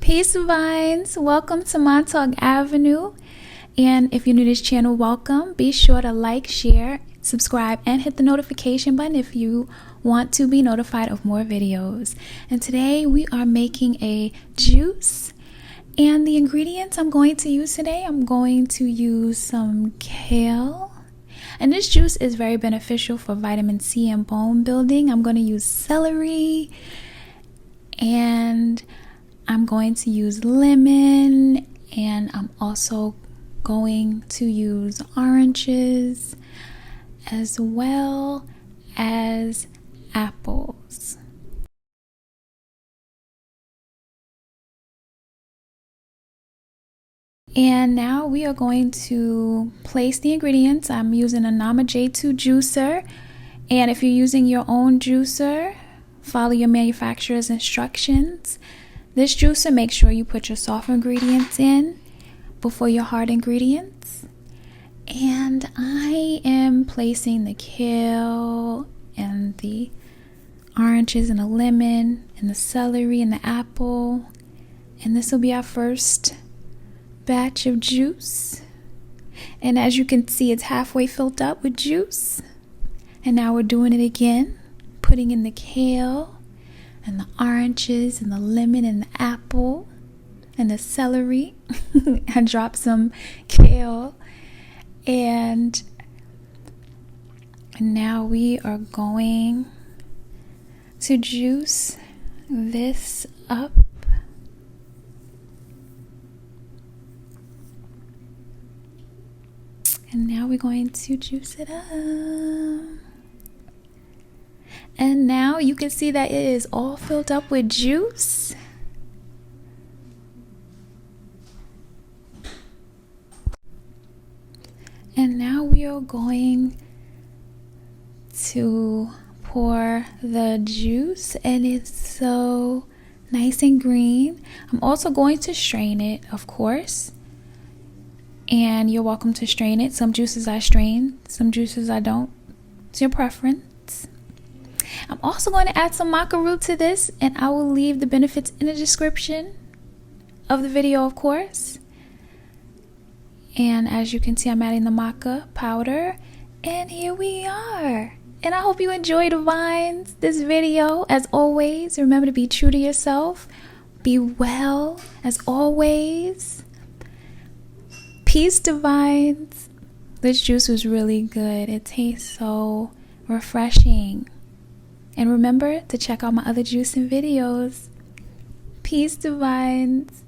Peace vines, welcome to Montauk Avenue. And if you're new to this channel, welcome. Be sure to like, share, subscribe, and hit the notification button if you want to be notified of more videos. And today we are making a juice. And the ingredients I'm going to use today, I'm going to use some kale. And this juice is very beneficial for vitamin C and bone building. I'm going to use celery, and I'm going to use lemon, and I'm also going to use oranges as well as apples. And now we are going to place the ingredients. I'm using a Nama J2 juicer, and if you're using your own juicer, follow your manufacturer's instructions. This juicer, make sure you put your soft ingredients in before your hard ingredients. And I am placing the kale and the oranges and the lemon and the celery and the apple. And this will be our first batch of juice. And as you can see, it's halfway filled up with juice. And now we're doing it again, putting in the kale and the oranges and the lemon and the apple and the celery. I dropped some kale, and now we are going to juice this up. And now we're going to juice it up. And now you can see that it is all filled up with juice. And now we are going to pour the juice, and it's so nice and green. I'm also going to strain it, of course. And you're welcome to strain it. Some juices I strain, some juices I don't. It's your preference. I'm also going to add some maca root to this, and I will leave the benefits in the description of the video, of course. And as you can see, I'm adding the maca powder, and here we are. And I hope you enjoyed, Divines, this video. As always, remember to be true to yourself. Be well, as always. Peace, Divines. This juice was really good. It tastes so refreshing. And remember to check out my other juicing videos. Peace, Divines.